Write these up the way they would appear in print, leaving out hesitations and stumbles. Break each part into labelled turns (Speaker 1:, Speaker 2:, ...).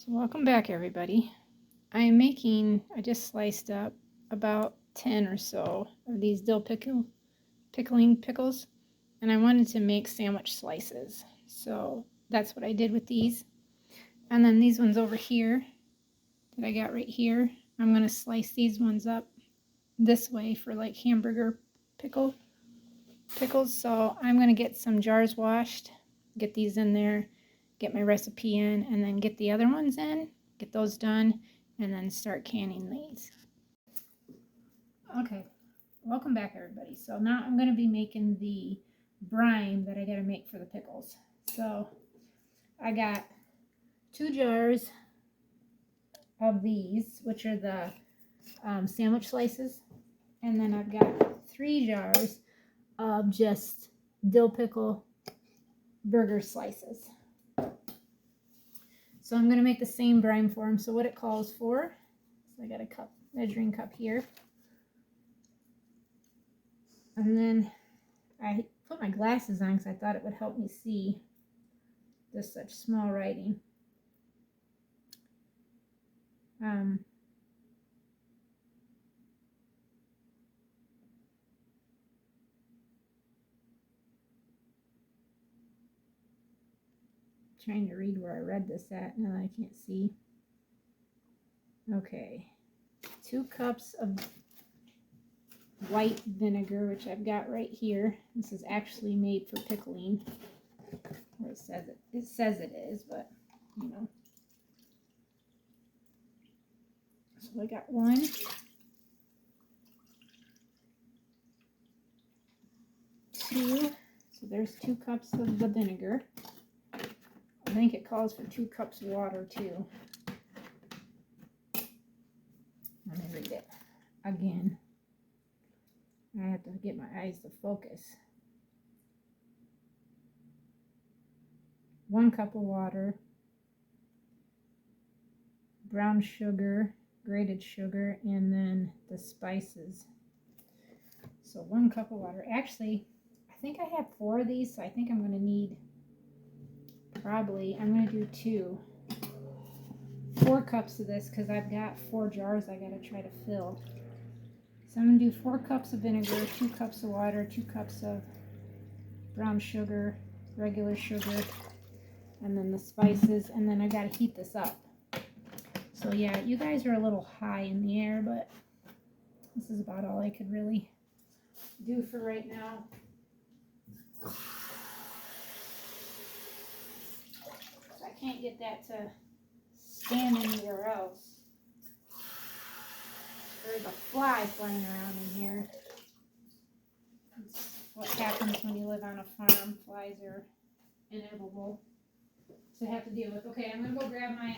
Speaker 1: So welcome back, everybody. I just sliced up about 10 or so of these dill pickling pickles, and I wanted to make sandwich slices. So that's what I did with these. And then these ones over here that I got right here, I'm going to slice these ones up this way for like hamburger pickles. So I'm going to get some jars washed, get these in there, get my recipe in, and then get the other ones in, get those done, and then start canning these. Okay, welcome back, everybody. So now I'm going to be making the brine that I got to make for the pickles. So I got 2 jars of these, which are the sandwich slices, and then I've got 3 jars of just dill pickle burger slices. So I'm going to make the same brine for them. So what it calls for, so I got a measuring cup here. And then I put my glasses on because I thought it would help me see this such small writing. Trying to read where I read this at now that I can't see. Okay, 2 cups of white vinegar, which I've got right here. This is actually made for pickling. Or it says it is, but you know. So I got 1. 2. So there's 2 cups of the vinegar. I think it calls for 2 cups of water too. Let me read it again. I have to get my eyes to focus. 1 cup of water, brown sugar, grated sugar, and then the spices. So 1 cup of water. Actually, I think I have 4 of these, so I think I'm going to need I'm going to do 4 cups of this because I've got 4 jars I got to try to fill. So I'm going to do 4 cups of vinegar, 2 cups of water, 2 cups of brown sugar, regular sugar, and then the spices, and then I got to heat this up. So yeah, you guys are a little high in the air, but this is about all I could really do for right now. I can't get that to stand anywhere else. There's a fly flying around in here. That's what happens when you live on a farm. Flies are inevitable to have to deal with. Okay, I'm gonna go grab my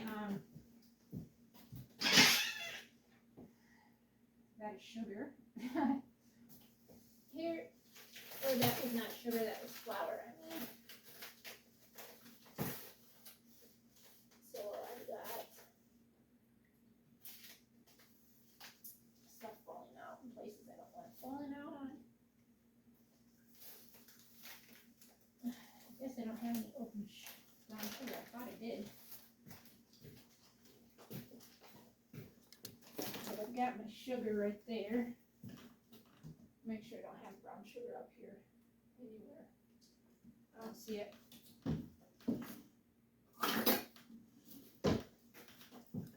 Speaker 1: that is sugar. Here, or that was not sugar, that was flour. So I've got stuff falling out in places I don't want it falling out on. I guess I don't have any open brown sugar. I thought I did. So I've got my sugar right there. Make sure I don't have brown sugar up here anywhere. I don't see it.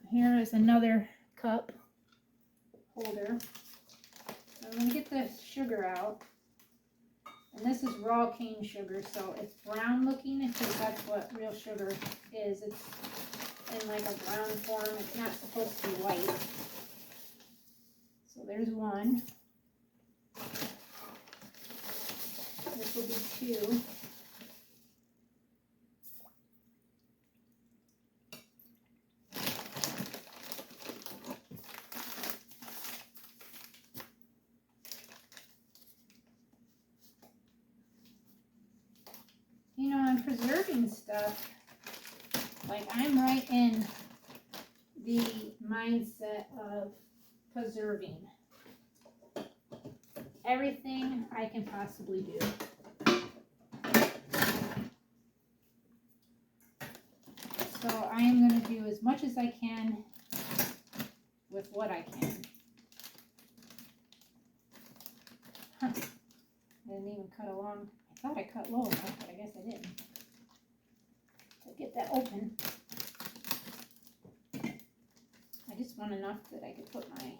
Speaker 1: Here is another cup holder. I'm going to get the sugar out. And this is raw cane sugar, so it's brown looking because that's what real sugar is. It's in like a brown form. It's not supposed to be white. So there's 1. This will be 2. You know, I'm preserving stuff. Like, I'm right in the mindset of preserving everything I can possibly do. So I am going to do as much as I can with what I can. Huh. I didn't even cut along. I thought I cut low enough, but I guess I didn't. To get that open. I just want enough that I could put my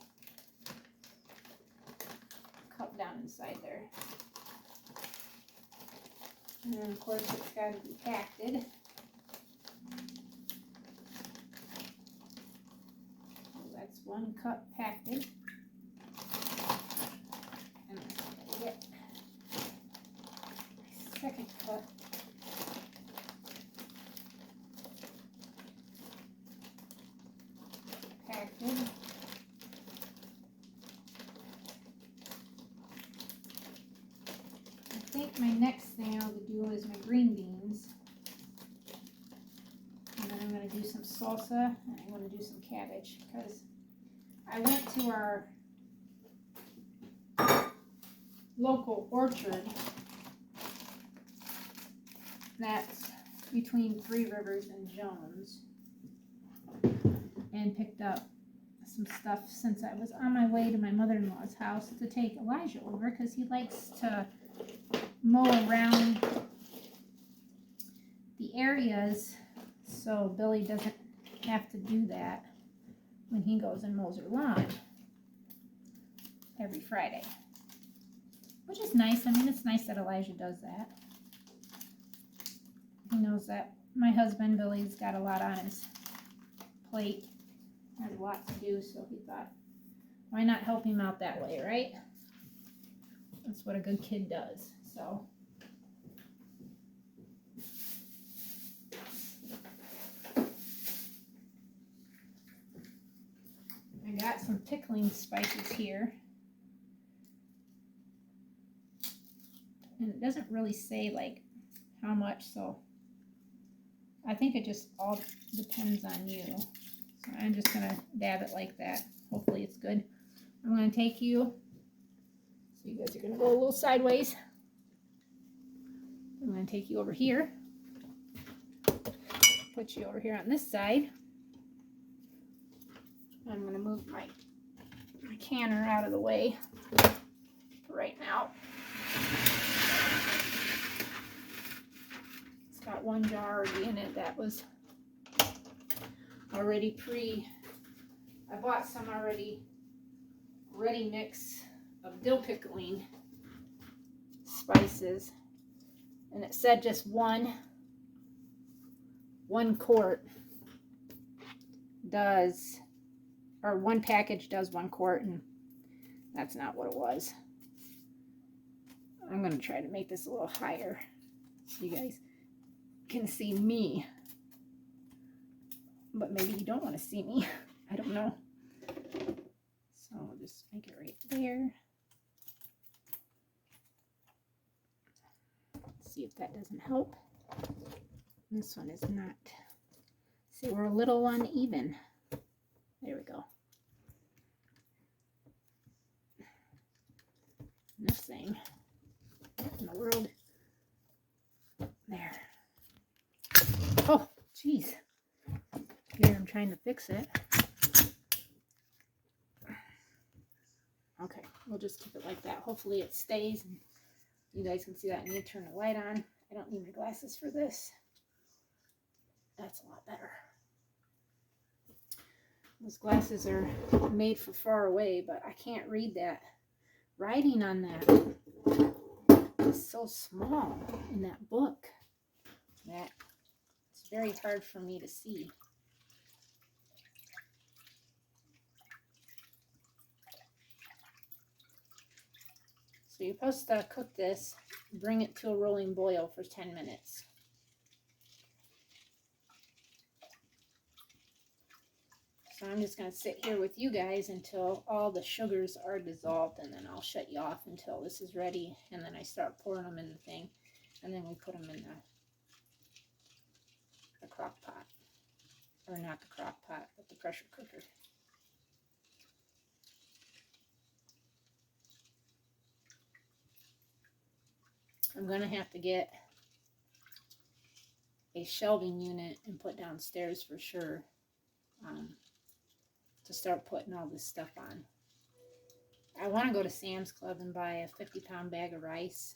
Speaker 1: cup down inside there. And then of course it's got to be packed. So that's one cup packed. And I'm going to get my second cup. Packed. I think my next thing I'll do is my green beans. And then I'm going to do some salsa and I'm going to do some cabbage because I went to our local orchard that's between Three Rivers and Jones and picked up some stuff since I was on my way to my mother-in-law's house to take Elijah over because he likes to mow around the areas so Billy doesn't have to do that when he goes and mows her lawn every Friday, which is nice. I mean, it's nice that Elijah does that. He knows that my husband Billy's got a lot on his plate, has a lot to do, so he thought, why not help him out that way, right? That's what a good kid does. So I got some pickling spices here. And it doesn't really say like how much, so I think it just all depends on you. So I'm just gonna dab it like that. Hopefully it's good. I'm gonna take you, so you guys are gonna go a little sideways. I'm going to take you over here, put you over here on this side. I'm going to move my canner out of the way for right now. It's got one jar already in it that was already I bought some already ready mix of dill pickling spices. And it said just one quart does, or one package does 1 quart, and that's not what it was. I'm going to try to make this a little higher so you guys can see me. But maybe you don't want to see me. I don't know. So we'll just make it right there. See if that doesn't help. This one is not. See, we're a little uneven. There we go. This thing. What in the world? There. Oh, jeez. Here I'm trying to fix it. Okay, we'll just keep it like that. Hopefully it stays. And you guys can see that. I need to turn the light on. I don't need my glasses for this. That's a lot better. Those glasses are made for far away, but I can't read that. Writing on that is so small in that book that it's very hard for me to see. So you're supposed to cook this, bring it to a rolling boil for 10 minutes. So I'm just going to sit here with you guys until all the sugars are dissolved, and then I'll shut you off until this is ready, and then I start pouring them in the thing, and then we put them in the crock pot. Or not the crock pot, but the pressure cooker. I'm going to have to get a shelving unit and put downstairs for sure, to start putting all this stuff on. I want to go to Sam's Club and buy a 50-pound bag of rice,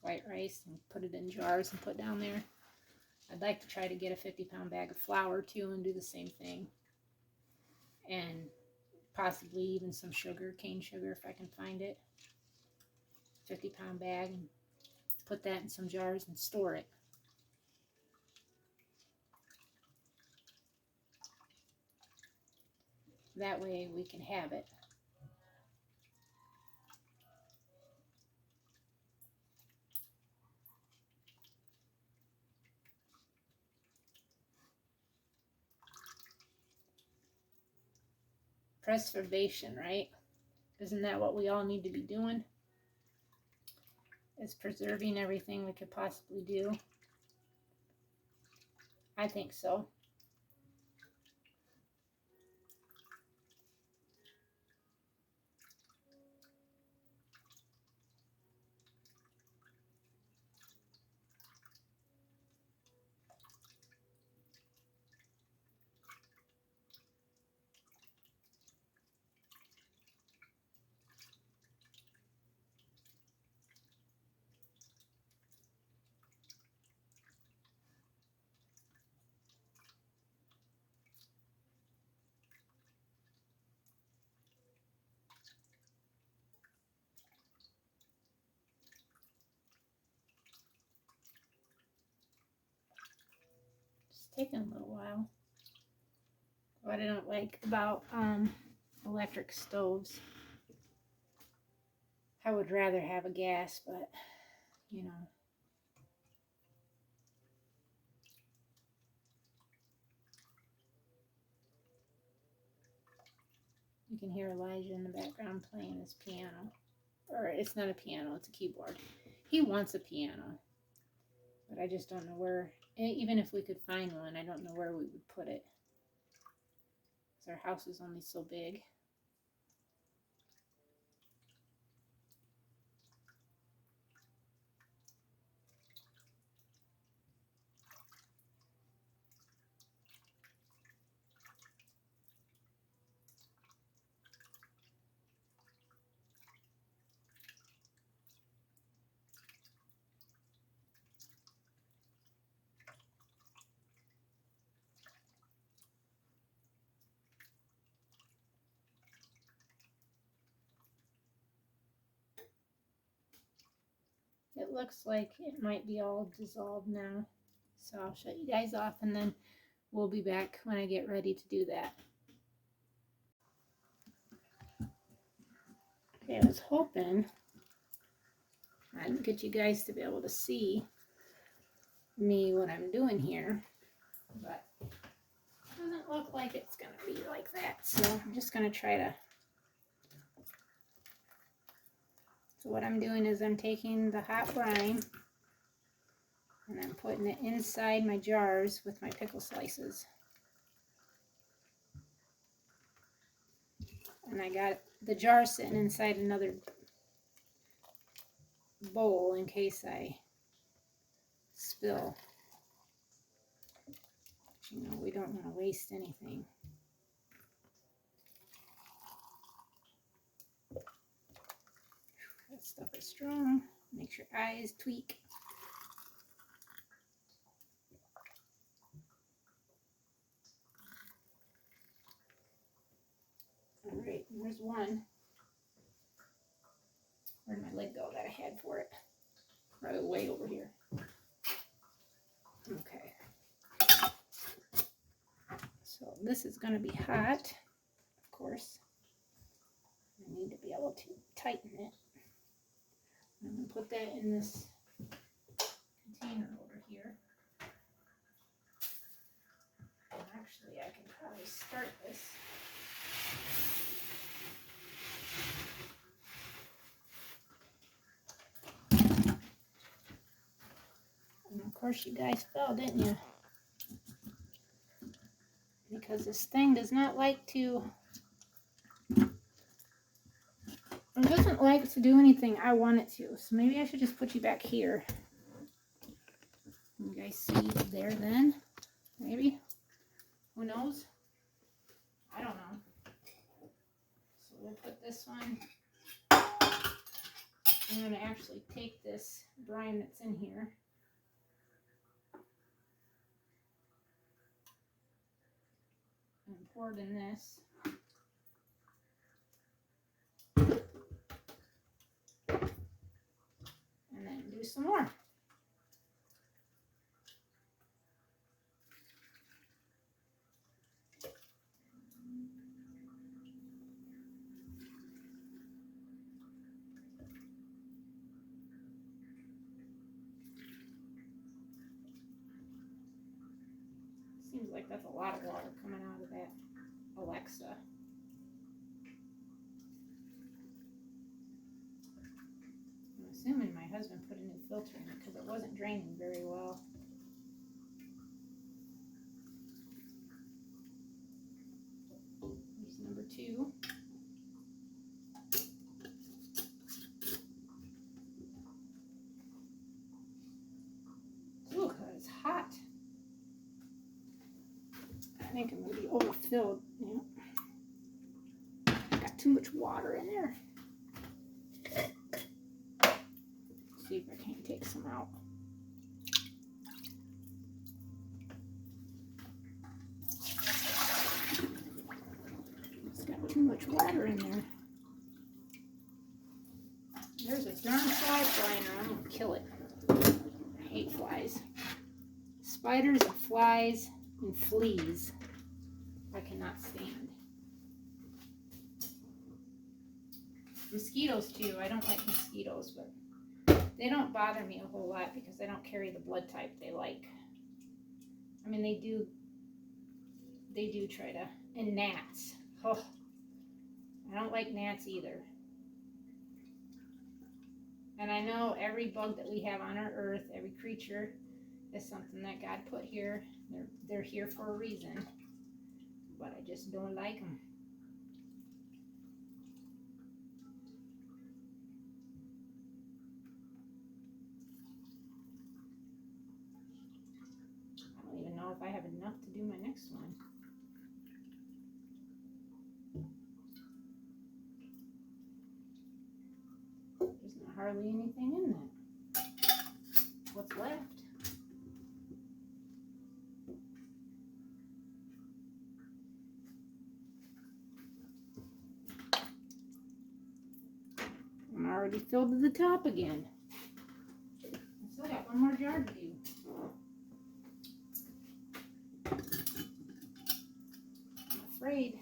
Speaker 1: white rice, and put it in jars and put down there. I'd like to try to get a 50-pound bag of flour too and do the same thing. And possibly even some sugar, cane sugar if I can find it. 50-pound bag, and put that in some jars and store it. That way we can have it. Preservation, right? Isn't that what we all need to be doing? Is preserving everything we could possibly do. I think so. Taking a little while. What I don't like about electric stoves, I would rather have a gas, but you know, you can hear Elijah in the background playing his piano. Or it's not a piano, it's a keyboard. He wants a piano, but I just don't know where. Even if we could find one, I don't know where we would put it. Because our house is only so big. It looks like it might be all dissolved now. So I'll shut you guys off and then we'll be back when I get ready to do that. Okay, I was hoping I'd get you guys to be able to see me what I'm doing here, but it doesn't look like it's going to be like that. So I'm just going to try to. So what I'm doing is I'm taking the hot brine and I'm putting it inside my jars with my pickle slices. And I got the jar sitting inside another bowl in case I spill. You know, we don't want to waste anything. That stuff is strong. Makes your eyes tweak. All right, there's one. Where'd my leg go that I had for it? Right way over here. Okay. So this is going to be hot, of course. I need to be able to tighten it. I'm going to put that in this container over here. And actually, I can probably start this. And of course, you guys fell, didn't you? Because this thing does not like to. It doesn't like to do anything I want it to. So maybe I should just put you back here. guys see there then. Maybe. Who knows? I don't know. So we'll put this one. I'm going to actually take this brine that's in here. And pour it in this. And then do some more. Seems like that's a lot of water coming out of that Alexa. I'm assuming my husband put a new filter in it because it wasn't draining very well. Here's number 2. Ooh, that is hot. I think I'm going to be overfilled. Yeah. Got too much water in there. See if I can't take some out. It's got too much water in there. There's a darn fly flying around. I'm going to kill it. I hate flies. Spiders and flies and fleas I cannot stand. Mosquitoes too. I don't like mosquitoes, but they don't bother me a whole lot because I don't carry the blood type they like. I mean, they do try to. And gnats. Oh, I don't like gnats either. And I know every bug that we have on our earth, every creature, is something that God put here. They're here for a reason. But I just don't like them. I don't even know if I have enough to do my next one. There's not hardly anything in that. What's left? I'm already filled to the top again. I still got one more jar to do. I'm afraid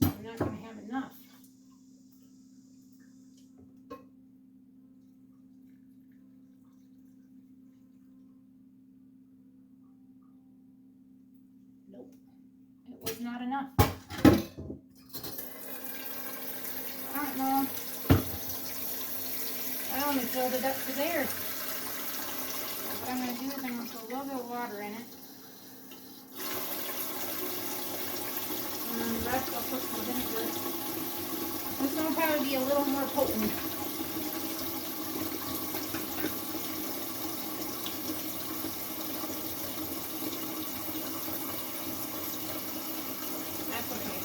Speaker 1: I'm not going to have enough. Nope, it was not enough. I don't know. I only filled it up to there. What I'm going to do is I'm going to put a little bit of water in it. And then the rest I'll put some vinegar. This one will probably be a little more potent. That's okay.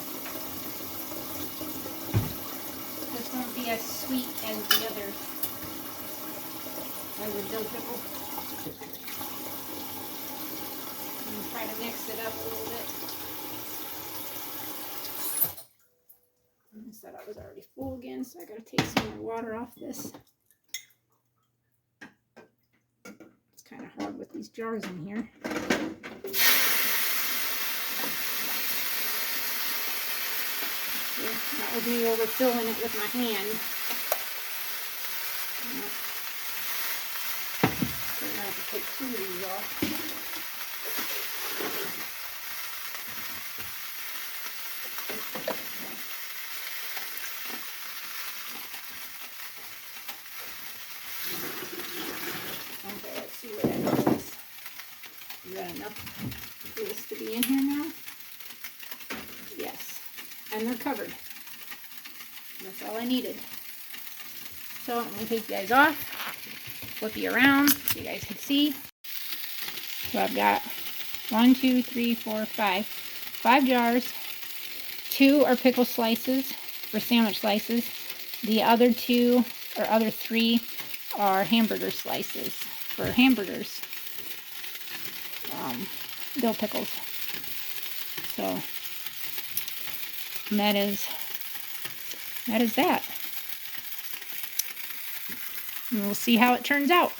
Speaker 1: This won't be as sweet as the others. As a dill pickle. And try to mix it up a little bit. I said I was already full again, so I gotta take some more water off this. It's kind of hard with these jars in here. Yeah, that was me overfilling it with my hand. So I'm gonna have to take 2 of these off. Okay, let's see where that goes. Is that enough for this to be in here now? Yes. And they're covered. That's all I needed. So I'm going to take you guys off, flip you around so you guys can see. So I've got 1, 2, 3, 4, 5. 5 jars. 2 are pickle slices for sandwich slices. The other 2 or other 3 are hamburger slices for hamburgers. Dill pickles. So that is that. And we'll see how it turns out.